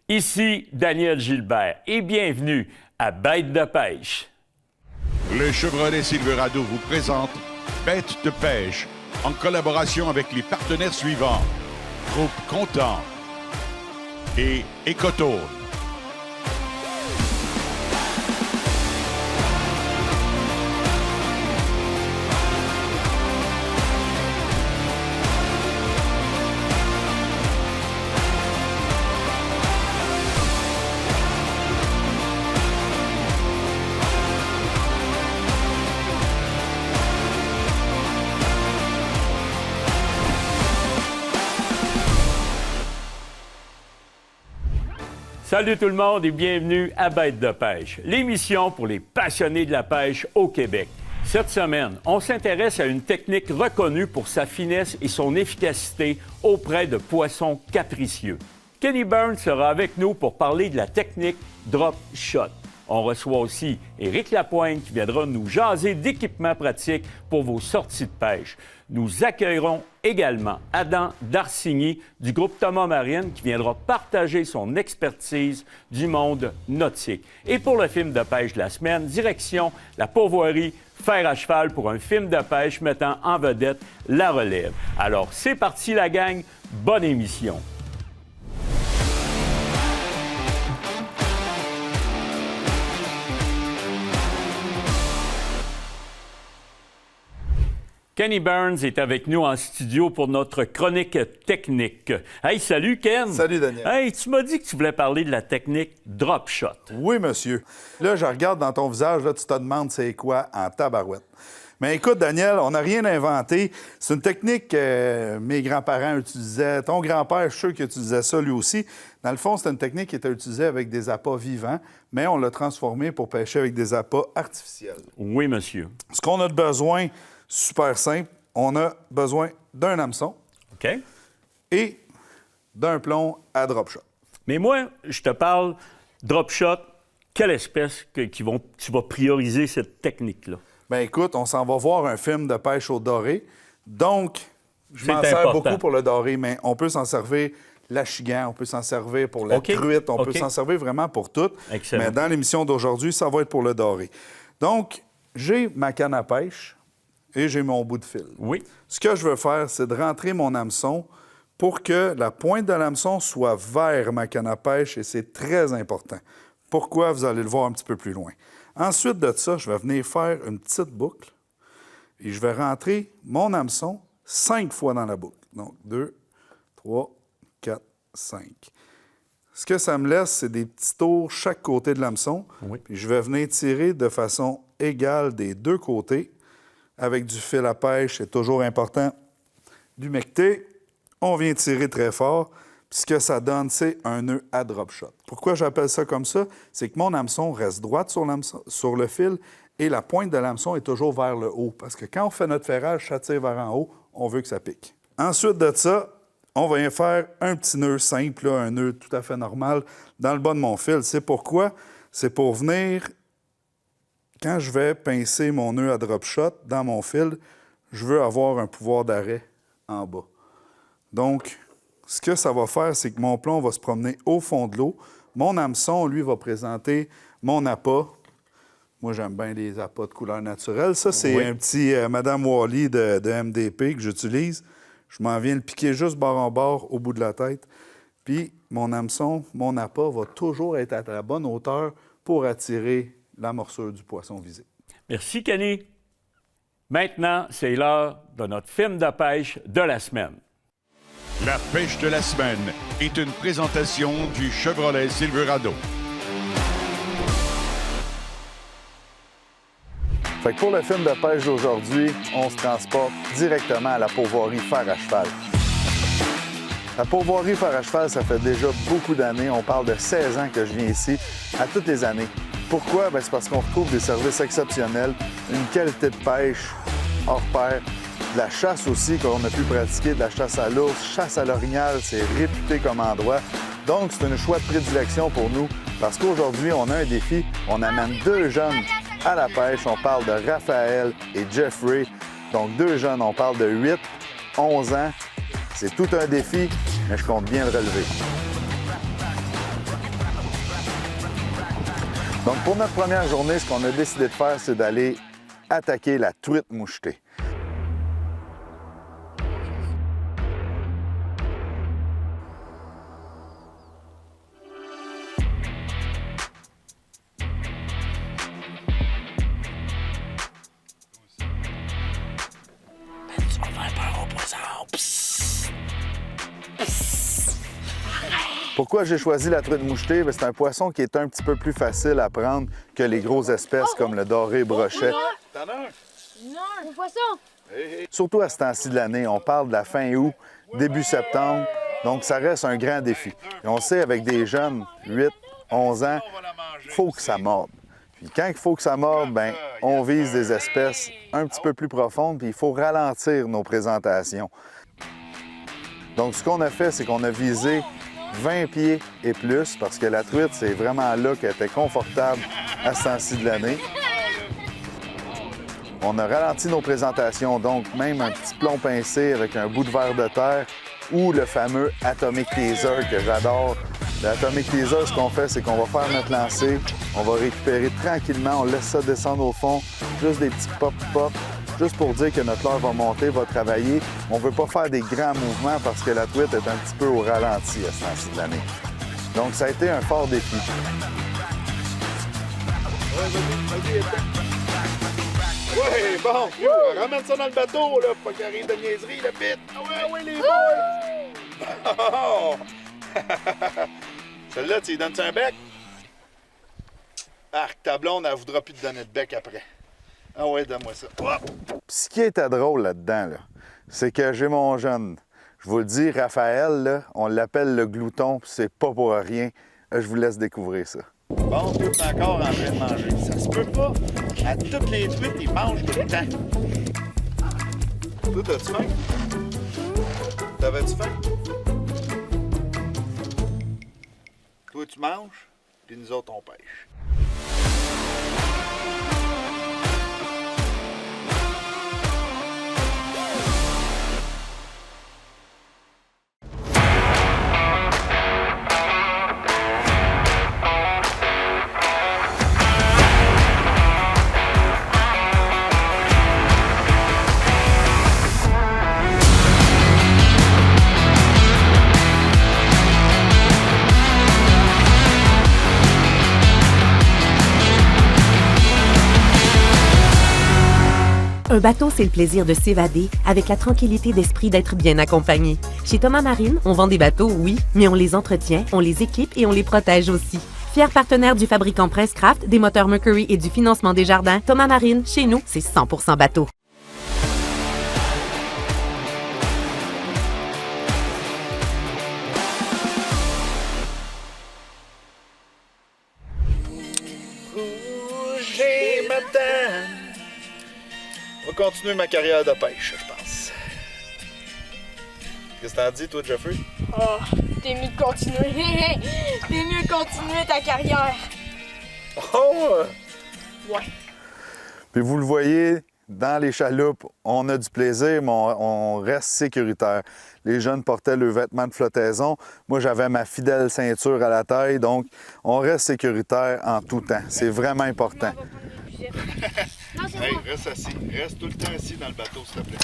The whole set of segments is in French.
Ici Daniel Gilbert et bienvenue à Bête de pêche. Le Chevrolet Silverado vous présente Bête de pêche en collaboration avec les partenaires suivants: Groupe Content et Écotone. Salut tout le monde et bienvenue à Bête de pêche, l'émission pour les passionnés de la pêche au Québec. Cette semaine, on s'intéresse à une technique reconnue pour sa finesse et son efficacité auprès de poissons capricieux. Kenny Burns sera avec nous pour parler de la technique Drop Shot. On reçoit aussi Éric Lapointe qui viendra nous jaser d'équipements pratiques pour vos sorties de pêche. Nous accueillerons également Adam Darsigny du groupe Thomas Marine qui viendra partager son expertise du monde nautique. Et pour le film de pêche de la semaine, direction la pourvoirie Fer à cheval pour un film de pêche mettant en vedette la relève. Alors c'est parti la gang, bonne émission. Kenny Burns est avec nous en studio pour notre chronique technique. Hey, salut Ken! Salut Daniel! Hey, tu m'as dit que tu voulais parler de la technique Drop Shot. Oui, monsieur. Là, je regarde dans ton visage, là, tu te demandes c'est quoi en tabarouette. Mais écoute, Daniel, on n'a rien inventé. C'est une technique que mes grands-parents utilisaient. Ton grand-père, je suis sûr qu'il utilisait ça lui aussi. Dans le fond, c'est une technique qui était utilisée avec des appâts vivants, mais on l'a transformée pour pêcher avec des appâts artificiels. Oui, monsieur. Ce qu'on a de besoin, super simple, on a besoin d'un hameçon OK. et d'un plomb à drop shot. Mais moi, je te parle Drop Shot. Quelle espèce tu vas prioriser cette technique-là? Bien, écoute, on s'en va voir un film de pêche au doré. Donc, je C'est m'en sers important. beaucoup pour le doré, mais on peut s'en servir l'achigan, on peut s'en servir pour la OK. truite, on OK. peut s'en servir vraiment pour tout. Excellent. Mais dans l'émission d'aujourd'hui, ça va être pour le doré. Donc, j'ai ma canne à pêche et j'ai mon bout de fil. Oui. Ce que je veux faire, c'est de rentrer mon hameçon pour que la pointe de l'hameçon soit vers ma canne à pêche et c'est très important. Pourquoi? Vous allez le voir un petit peu plus loin. Ensuite de ça, je vais venir faire une petite boucle et je vais rentrer mon hameçon 5 fois dans la boucle. Donc, 2, 3, 4, 5. Ce que ça me laisse, c'est des petits tours chaque côté de l'hameçon. Oui. Puis je vais venir tirer de façon égale des deux côtés avec du fil à pêche. C'est toujours important d'humecter. On vient tirer très fort. Puis ce que ça donne, c'est un nœud à drop shot. Pourquoi j'appelle ça comme ça? C'est que mon hameçon reste droite sur le fil et la pointe de l'hameçon est toujours vers le haut. Parce que quand on fait notre ferrage, ça tire vers en haut, on veut que ça pique. Ensuite de ça, on va y faire un petit nœud simple, là, un nœud tout à fait normal, dans le bas de mon fil. C'est pourquoi? C'est pour venir, quand je vais pincer mon nœud à drop shot dans mon fil, je veux avoir un pouvoir d'arrêt en bas. Donc, ce que ça va faire, c'est que mon plomb va se promener au fond de l'eau. Mon hameçon, lui, va présenter mon appât. Moi, j'aime bien les appâts de couleur naturelle. Ça, c'est Oui. un petit Madame Wally de MDP que j'utilise. Je m'en viens le piquer juste bord en bord au bout de la tête. Puis, mon hameçon, mon appât va toujours être à la bonne hauteur pour attirer la morsure du poisson visé. Merci, Kenny. Maintenant, c'est l'heure de notre film de pêche de la semaine. La pêche de la semaine est une présentation du Chevrolet Silverado. Fait que pour le film de pêche d'aujourd'hui, on se transporte directement à la pourvoirie Fer à cheval. La pourvoirie Fer à cheval, ça fait déjà beaucoup d'années. On parle de 16 ans que je viens ici, à toutes les années. Pourquoi? Bien, c'est parce qu'on retrouve des services exceptionnels, une qualité de pêche hors pair, de la chasse aussi qu'on a pu pratiquer, de la chasse à l'ours, chasse à l'orignal, c'est réputé comme endroit. Donc, c'est un choix de prédilection pour nous parce qu'aujourd'hui, on a un défi. On amène 2 jeunes à la pêche. On parle de Raphaël et Jeffrey. Donc, 2 jeunes, on parle de 8, 11 ans. C'est tout un défi, mais je compte bien le relever. Donc, pour notre première journée, ce qu'on a décidé de faire, c'est d'aller attaquer la truite mouchetée. Pourquoi j'ai choisi la truite mouchetée? C'est un poisson qui est un petit peu plus facile à prendre que les grosses espèces comme le doré et brochet. T'en as un? Non, un poisson! Surtout à ce temps-ci de l'année, on parle de la fin août, début septembre, donc ça reste un grand défi. Et on sait avec des jeunes, 8, 11 ans, il faut que ça morde. Puis quand il faut que ça morde, bien, on vise des espèces un petit peu plus profondes, puis il faut ralentir nos présentations. Donc ce qu'on a fait, c'est qu'on a visé 20 pieds et plus, parce que la truite, c'est vraiment là qu'elle était confortable à ce temps-ci de l'année. On a ralenti nos présentations, donc même un petit plomb pincé avec un bout de verre de terre ou le fameux Atomic Teaser que j'adore. L'Atomic Teaser, ce qu'on fait, c'est qu'on va faire notre lancer, on va récupérer tranquillement, on laisse ça descendre au fond, juste des petits pop-pop, juste pour dire que notre leurre va monter, va travailler. On ne veut pas faire des grands mouvements parce que la truite est un petit peu au ralenti à ce temps-ci de l'année. Donc, ça a été un fort défi. Oui, bon, ramène ça dans le bateau, là, pas qu'il arrive de niaiserie, le pit. Ah ouais, les boys! Oh! Celle-là, tu lui donnes-tu un bec? Arc, ta blonde, elle voudra plus te donner de bec après. Ah ouais, donne-moi ça. Hop! Ce qui était drôle là-dedans, là, c'est que j'ai mon jeune, je vous le dis, Raphaël, là, on l'appelle le glouton, puis c'est pas pour rien. Je vous laisse découvrir ça. Bon, tu es encore en train de manger. Ça se peut pas. À toutes les truites, ils mangent tout le temps. Toi, t'as-tu faim? T'avais-tu faim? Toi, tu manges, puis nous autres, on pêche. Un bateau, c'est le plaisir de s'évader avec la tranquillité d'esprit d'être bien accompagné. Chez Thomas Marine, on vend des bateaux, oui, mais on les entretient, on les équipe et on les protège aussi. Fier partenaire du fabricant Presscraft, des moteurs Mercury et du financement des jardins, Thomas Marine, chez nous, c'est 100% bateau. J'ai madame. On va continuer ma carrière de pêche, je pense. Qu'est-ce que t'en dis, toi, Jeffrey? Oh, t'es mieux de continuer. T'es mieux de continuer ta carrière. Oh! Ouais. Puis vous le voyez, dans les chaloupes, on a du plaisir, mais on reste sécuritaire. Les jeunes portaient le vêtement de flottaison. Moi, j'avais ma fidèle ceinture à la taille, donc on reste sécuritaire en tout temps. C'est vraiment important. Non, c'est Hey, moi. reste assis. Reste tout le temps assis dans le bateau, s'il te plaît.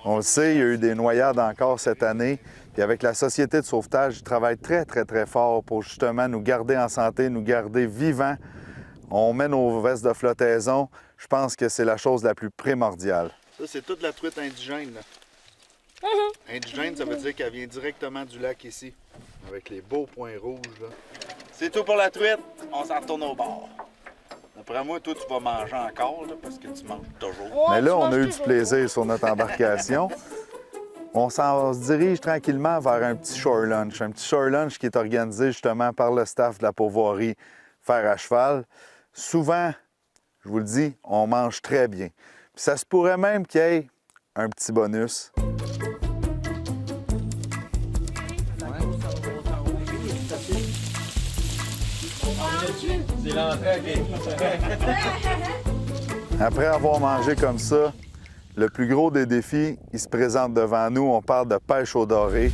On le sait, il y a eu des noyades encore cette année. Puis avec la Société de sauvetage, ils travaillent très, très, très fort pour justement nous garder en santé, nous garder vivants. On met nos vestes de flottaison. Je pense que c'est la chose la plus primordiale. Ça, c'est toute la truite indigène, là. Indigène, ça veut dire qu'elle vient directement du lac ici, avec les beaux points rouges, là. C'est tout pour la truite. On s'en retourne au bord. D'après moi, toi, tu vas manger encore, là, parce que tu manges toujours. Mais là, on a eu du plaisir sur notre embarcation. On se dirige tranquillement vers un petit shore lunch. Un petit shore lunch qui est organisé justement par le staff de la pourvoirie Fer à cheval. Souvent, je vous le dis, on mange très bien. Puis ça se pourrait même qu'il y ait un petit bonus. Après avoir mangé comme ça, le plus gros des défis, il se présente devant nous. On parle de pêche au doré.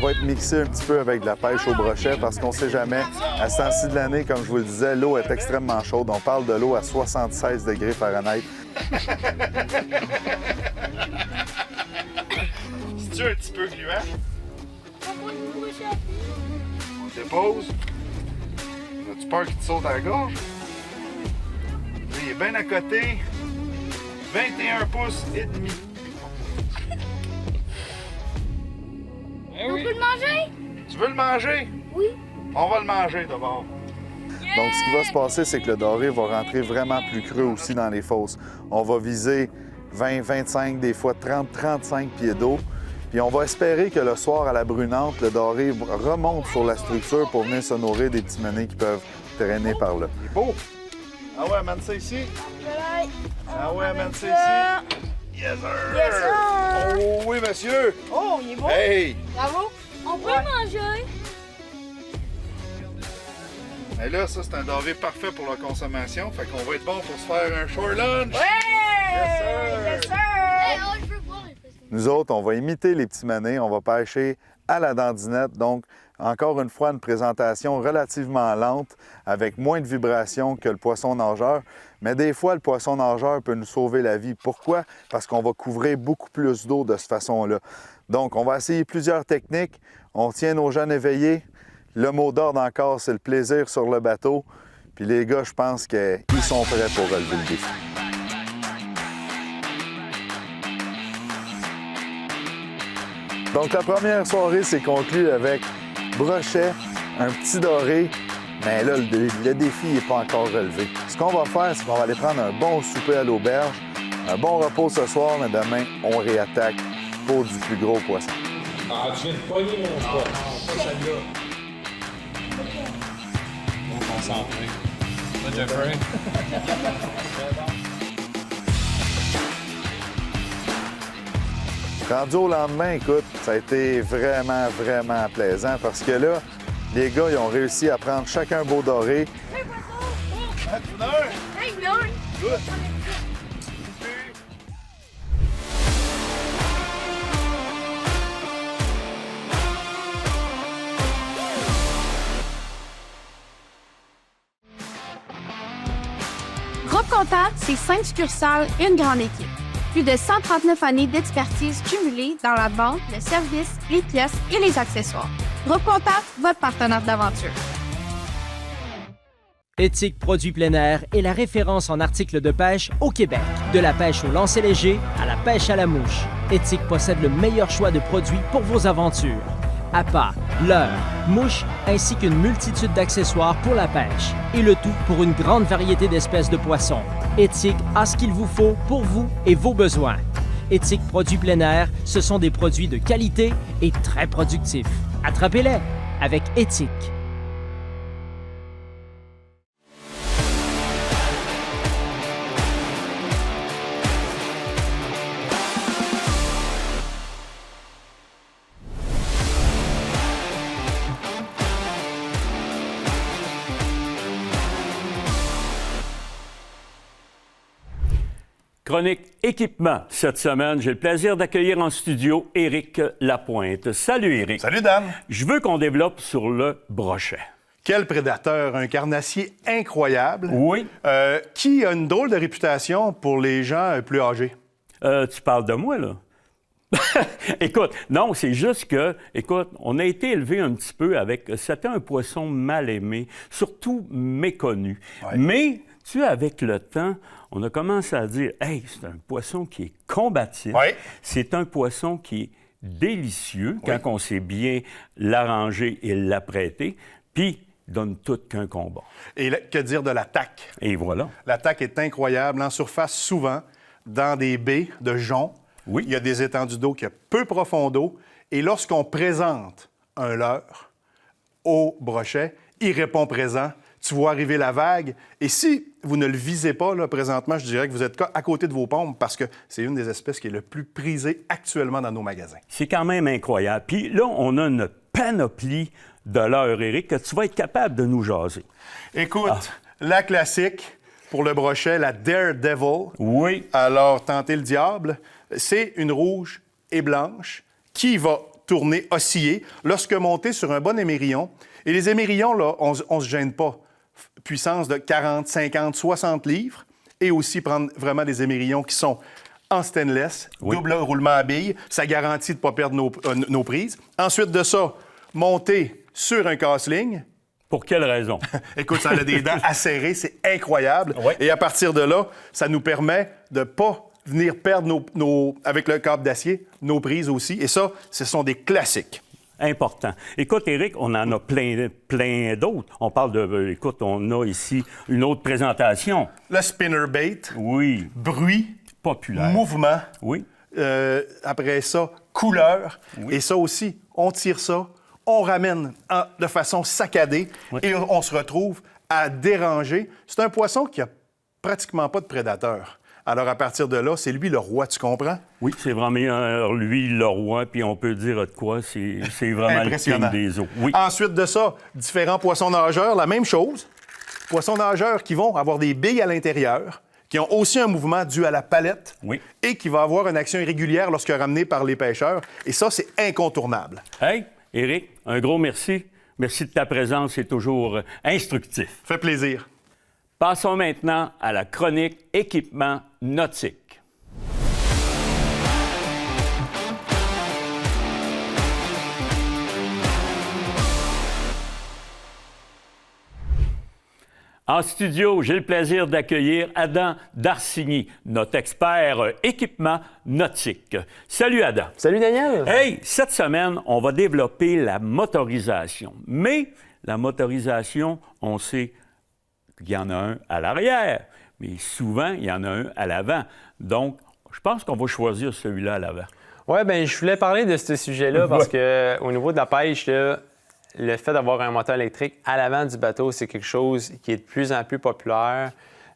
va être mixé un petit peu avec de la pêche au brochet parce qu'on ne sait jamais. À ce temps-ci de l'année, comme je vous le disais, l'eau est extrêmement chaude. On parle de l'eau à 76 degrés Fahrenheit. C'est-tu un petit peu gluant? On dépose. As-tu peur qu'il te saute à la gorge? Là, il est bien à côté. 21 pouces et demi. On peut le manger? Tu veux le manger? Oui. On va le manger d'abord. Donc, ce qui va se passer, c'est que le doré va rentrer vraiment plus creux aussi dans les fosses. On va viser 20, 25, des fois 30, 35 pieds d'eau. Puis on va espérer que le soir, à la brunante, le doré remonte sur la structure pour venir se nourrir des petits menés qui peuvent traîner par là. Il est beau. Ah ouais, amène ça ici. Ouais. Ah ouais, amène ça ici. Yes, sir! Yes, sir! Oh oui, monsieur! Oh, il est beau. Hey! Bravo. On peut le manger. Et là, ça, c'est un doré parfait pour la consommation. Fait qu'on va être bon pour se faire un short lunch. Ouais! Yes, sir! Yes, sir! Je veux voir. Nous autres, on va imiter les petits menés, on va pêcher à la dandinette. Donc, encore une fois, une présentation relativement lente, avec moins de vibrations que le poisson nageur. Mais des fois, le poisson nageur peut nous sauver la vie. Pourquoi? Parce qu'on va couvrir beaucoup plus d'eau de cette façon-là. Donc, on va essayer plusieurs techniques. On tient nos jeunes éveillés. Le mot d'ordre encore, c'est le plaisir sur le bateau. Puis les gars, je pense qu'ils sont prêts pour relever le défi. Donc, la première soirée s'est conclue avec brochet, un petit doré, mais là, le défi n'est pas encore relevé. Ce qu'on va faire, c'est qu'on va aller prendre un bon souper à l'auberge, un bon repos ce soir, mais demain, on réattaque pour du plus gros poisson. Ah, tu viens de pogner mon spot. Non, pas celle-là. Bon concentré. Ça, Jeffrey? Rendu au lendemain, écoute, ça a été vraiment, vraiment plaisant parce que là, les gars, ils ont réussi à prendre chacun un beau doré. Hey, non! Groupe Comptable, c'est 5 succursales, une grande équipe. Plus de 139 années d'expertise cumulée dans la vente, le service, les pièces et les accessoires. Groupe Comptable, votre partenaire d'aventure. Éthique Produits plein air est la référence en articles de pêche au Québec. De la pêche au lancer léger à la pêche à la mouche, Éthique possède le meilleur choix de produits pour vos aventures. Appât, leurre, mouches, ainsi qu'une multitude d'accessoires pour la pêche. Et le tout pour une grande variété d'espèces de poissons. Éthique a ce qu'il vous faut pour vous et vos besoins. Éthique Produits plein air, ce sont des produits de qualité et très productifs. Attrapez-les avec Éthique. Chronique équipement. Cette semaine, j'ai le plaisir d'accueillir en studio Éric Lapointe. Salut Éric. Salut Dan. Je veux qu'on développe sur le brochet. Quel prédateur, un carnassier incroyable. Oui. Qui a une drôle de réputation pour les gens plus âgés. Tu parles de moi, là? Écoute, non, c'est juste que, écoute, on a été élevé un petit peu avec... C'était un poisson mal aimé, surtout méconnu. Ouais. Mais, tu sais, avec le temps, on a commencé à dire, « Hey, c'est un poisson qui est combatif. Ouais. C'est un poisson qui est délicieux Oui. quand on sait bien l'arranger et l'apprêter. Puis, donne tout qu'un combat. » Et que dire de l'attaque? Et voilà. L'attaque est incroyable. En surface, souvent, dans des baies de joncs. Oui. Il y a des étendues d'eau qui ont peu profond d'eau. Et lorsqu'on présente un leurre au brochet, il répond présent. Tu vois arriver la vague. Et si vous ne le visez pas, là, présentement, je dirais que vous êtes à côté de vos pompes parce que c'est une des espèces qui est le plus prisée actuellement dans nos magasins. C'est quand même incroyable. Puis là, on a une panoplie de leurres, Éric, que tu vas être capable de nous jaser. Écoute, la classique pour le brochet, la Daredevil. Oui. Alors, tenter le diable, c'est une rouge et blanche qui va tourner, osciller, lorsque monté sur un bon émerillon. Et les émerillons, là, on ne se gêne pas. Puissance de 40, 50, 60 livres. Et aussi prendre vraiment des émerillons qui sont en stainless, double roulement à billes. Ça garantit de ne pas perdre nos prises. Ensuite de ça, monter sur un casse-ligne. Pour quelle raison? Écoute, ça a des dents acérées, c'est incroyable. Oui. Et à partir de là, ça nous permet de ne pas venir perdre avec le câble d'acier, nos prises aussi. Et ça, ce sont des classiques. Important. Écoute, Éric, on en a plein d'autres. On parle de... écoute, on a ici une autre présentation. Le spinnerbait. Oui. Bruit. Populaire. Mouvement. Oui. Après ça, couleur. Oui. Et ça aussi, on tire ça, on ramène de façon saccadée et on se retrouve à déranger. C'est un poisson qui n'a pratiquement pas de prédateur. Alors, à partir de là, c'est lui le roi, tu comprends? Oui, c'est vraiment lui le roi, puis on peut dire de quoi, c'est vraiment le king des eaux. Oui. Ensuite de ça, différents poissons nageurs, la même chose. Poissons nageurs qui vont avoir des billes à l'intérieur, qui ont aussi un mouvement dû à la palette et qui va avoir une action irrégulière lorsque ramené par les pêcheurs. Et ça, c'est incontournable. Hey, Éric, un gros merci. Merci de ta présence, c'est toujours instructif. Fait plaisir. Passons maintenant à la chronique équipement nautique. En studio, j'ai le plaisir d'accueillir Adam Darsigny, notre expert équipement nautique. Salut Adam. Salut Daniel. Hey, cette semaine, on va développer la motorisation. Mais la motorisation, on sait qu'il y en a un à l'arrière, mais souvent, il y en a un à l'avant. Donc, je pense qu'on va choisir celui-là à l'avant. Oui, bien, je voulais parler de ce sujet-là parce qu'au niveau de la pêche, là, le fait d'avoir un moteur électrique à l'avant du bateau, c'est quelque chose qui est de plus en plus populaire.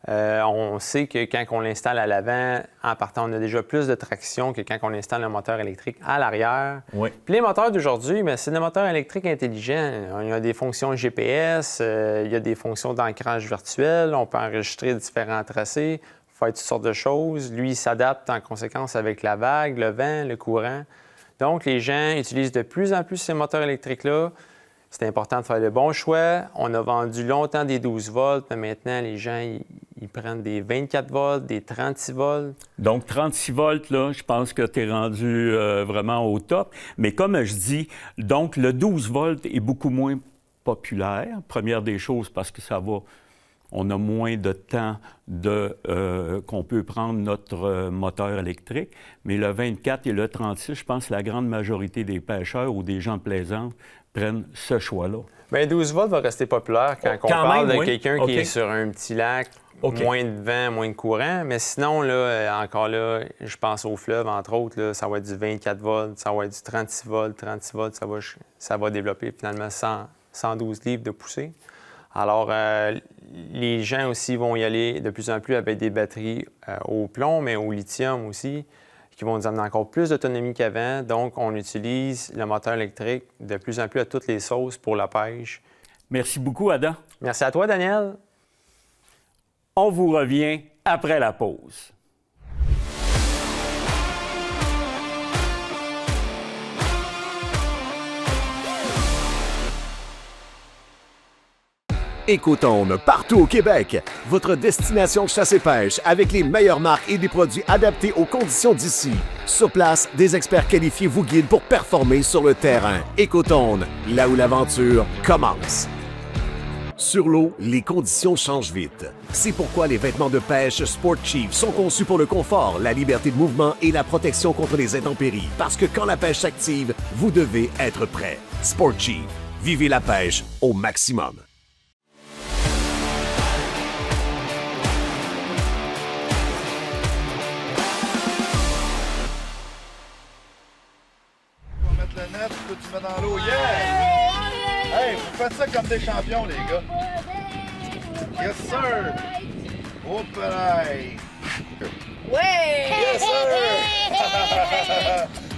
On sait que quand on l'installe à l'avant, en partant, on a déjà plus de traction que quand on installe un moteur électrique à l'arrière. Oui. Puis les moteurs d'aujourd'hui, c'est des moteurs électriques intelligents. Il y a des fonctions GPS, il y a des fonctions d'ancrage virtuel, on peut enregistrer différents tracés, faire toutes sortes de choses. Lui, il s'adapte en conséquence avec la vague, le vent, le courant. Donc, les gens utilisent de plus en plus ces moteurs électriques-là. C'est important de faire le bon choix. On a vendu longtemps des 12 volts, mais maintenant, les gens, ils prennent des 24 volts, des 36 volts. Donc, 36 volts, là, je pense que tu es rendu vraiment au top. Mais comme je dis, donc, le 12 volts est beaucoup moins populaire, première des choses, parce que ça va... On a moins de temps qu'on peut prendre notre moteur électrique. Mais le 24 et le 36, je pense que la grande majorité des pêcheurs ou des gens de plaisance prennent ce choix-là. Bien, 12 volts va rester populaire quand on parle de quelqu'un qui est sur un petit lac, moins de vent, moins de courant. Mais sinon, là, encore là, je pense au fleuve, entre autres, là, ça va être du 24 volts, ça va être du 36 volts. 36 volts, ça va développer finalement 112 livres de poussée. Alors, les gens aussi vont y aller de plus en plus avec des batteries au plomb, mais au lithium aussi, qui vont nous amener encore plus d'autonomie qu'avant. Donc, on utilise le moteur électrique de plus en plus à toutes les sauces pour la pêche. Merci beaucoup, Adam. Merci à toi, Daniel. On vous revient après la pause. Écotonne, partout au Québec, votre destination de chasse et pêche avec les meilleures marques et des produits adaptés aux conditions d'ici. Sur place, des experts qualifiés vous guident pour performer sur le terrain. Écotonne, là où l'aventure commence. Sur l'eau, les conditions changent vite. C'est pourquoi les vêtements de pêche Sport Chief sont conçus pour le confort, la liberté de mouvement et la protection contre les intempéries. Parce que quand la pêche s'active, vous devez être prêt. Sport Chief, vivez la pêche au maximum. Tu mets dans l'eau, yeah! Hey, vous faites ça comme des champions, les gars. Yes, sir! Oh, pareil! Ouais! Yes, sir!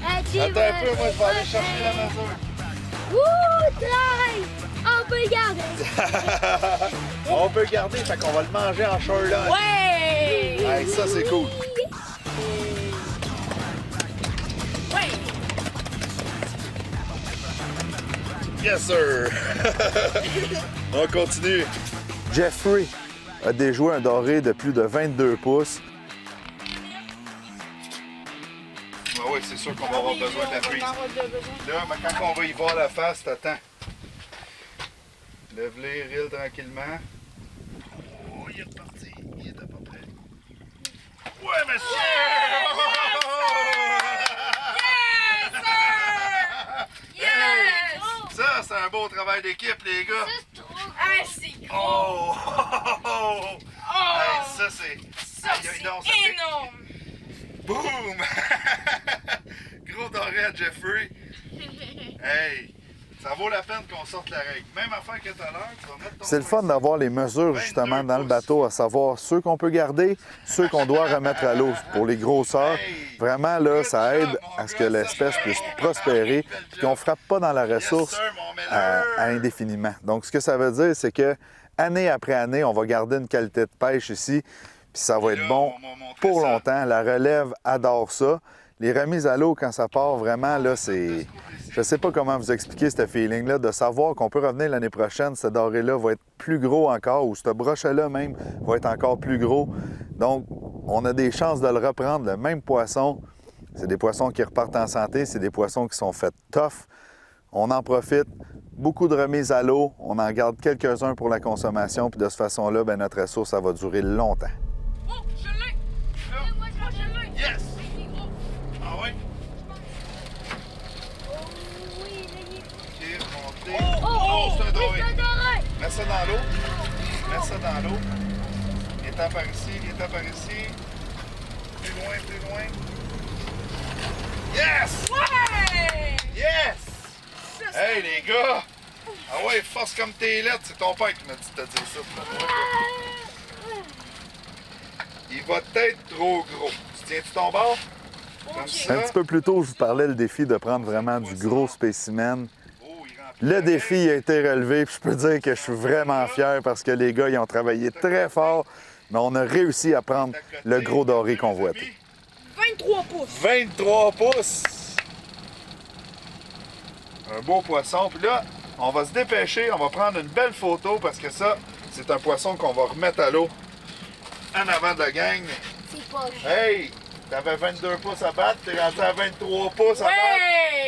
Attends un peu, moi, je vais aller chercher la mesure. Ouh, try! On peut le garder! On peut le garder, fait qu'on va le manger en short lunch. Ouais! Hey, ça, c'est cool. Ouais! Yes, sir! On continue. Jeffrey a déjoué un doré de plus de 22 pouces. Ah oui, c'est sûr qu'on va avoir besoin de la prise. Là, mais quand on va y voir la face, t'attends. Lève-les, reel tranquillement. Oh, il est reparti. Il est à peu près. Ouais, monsieur! Yes! Ça, c'est un beau travail d'équipe, les gars. Ah, c'est gros! Oh! Hey, ça, c'est... Ça, c'est énorme! Boum! Gros doré à Jeffrey. Hey! Ça vaut la peine qu'on sorte la règle. Même affaire que tout à l'heure, tu vas mettre ton... C'est le fun d'avoir les mesures, justement, dans le bateau, à savoir ceux qu'on peut garder, ceux qu'on doit remettre à l'eau. Pour les grosseurs, vraiment, là, ça aide à ce que l'espèce puisse prospérer et qu'on ne frappe pas dans la ressource à indéfiniment. Donc, ce que ça veut dire, c'est que année après année, on va garder une qualité de pêche ici, puis ça va être bon pour longtemps. La relève adore ça. Les remises à l'eau, quand ça part, vraiment, là, c'est... Je sais pas comment vous expliquer ce feeling-là, de savoir qu'on peut revenir l'année prochaine, ce doré-là va être plus gros encore, ou ce brochet-là même va être encore plus gros. Donc, on a des chances de le reprendre, le même poisson. C'est des poissons qui repartent en santé, c'est des poissons qui sont faits tough. On en profite. Beaucoup de remises à l'eau, on en garde quelques-uns pour la consommation, puis de cette façon-là, bien, notre ressource, ça va durer longtemps. Oh, je l'ai! Moi, je l'ai! Yes! Ah oui? Oh, c'est un doré! Mets ça dans l'eau. Mets ça dans l'eau. Viens-t'en par ici, viens-t'en par ici. Plus loin, plus loin. Yes! Ouais! Yes! Hey, les gars! Ah ouais, force comme tes lettres. C'est ton père qui m'a dit de te dire ça. Il va être trop gros. Tu tiens-tu ton bord? Comme ça. Un petit peu plus tôt, je vous parlais le défi de prendre vraiment du gros spécimen. Le défi a été relevé, puis je peux dire que je suis vraiment fier parce que les gars, ils ont travaillé très fort, mais on a réussi à prendre le gros doré convoité. 23 pouces! 23 pouces! Un beau poisson. Puis là, on va se dépêcher, on va prendre une belle photo parce que ça, c'est un poisson qu'on va remettre à l'eau en avant de la gang. C'est pas juste. Hey! T'avais 22 pouces à battre, t'es rendu à 23 pouces à battre.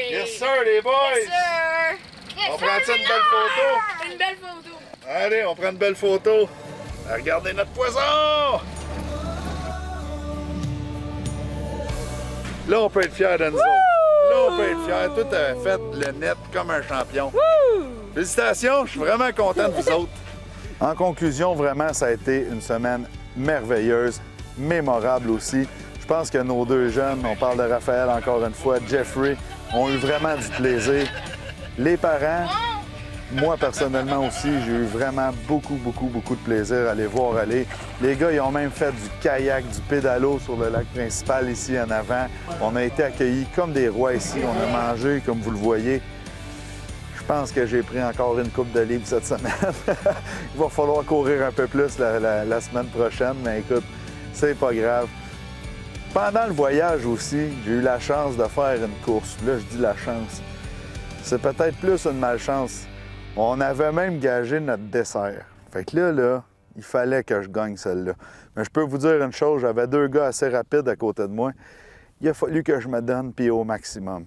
Yes sir, les boys! Yes sir! On prend une belle photo? Une belle photo! Allez, on prend une belle photo. Regardez notre poisson! Là, on peut être fiers de nous autres. Là, on peut être fiers. Tout a fait le net comme un champion. Félicitations, je suis vraiment content de vous autres. En conclusion, vraiment, ça a été une semaine merveilleuse, mémorable aussi. Je pense que nos deux jeunes, on parle de Raphaël encore une fois, Jeffrey, ont eu vraiment du plaisir. Les parents, moi personnellement aussi, j'ai eu vraiment beaucoup de plaisir à les voir aller. Les gars, ils ont même fait du kayak, du pédalo sur le lac principal ici en avant. On a été accueillis comme des rois ici. On a mangé, comme vous le voyez. Je pense que j'ai pris encore une coupe de livres cette semaine. Il va falloir courir un peu plus la semaine prochaine, mais écoute, c'est pas grave. Pendant le voyage aussi, j'ai eu la chance de faire une course. Là, je dis la chance. C'est peut-être plus une malchance. On avait même gagé notre dessert. Fait que là, il fallait que je gagne celle-là. Mais je peux vous dire une chose, j'avais deux gars assez rapides à côté de moi. Il a fallu que je me donne puis au maximum.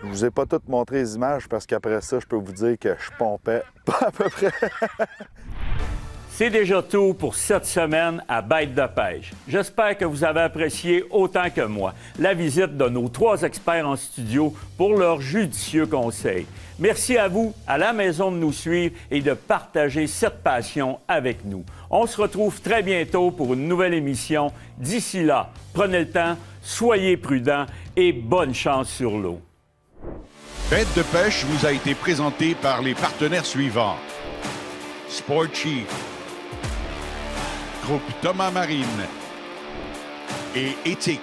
Je vous ai pas toutes montré les images parce qu'après ça, je peux vous dire que je pompais pas à peu près. C'est déjà tout pour cette semaine à Bête de pêche. J'espère que vous avez apprécié autant que moi la visite de nos 3 experts en studio pour leurs judicieux conseils. Merci à vous, à la maison, de nous suivre et de partager cette passion avec nous. On se retrouve très bientôt pour une nouvelle émission. D'ici là, prenez le temps, soyez prudents et bonne chance sur l'eau. Bête de pêche vous a été présenté par les partenaires suivants. Sport Chief, Groupe Thomas Marine et Éthique.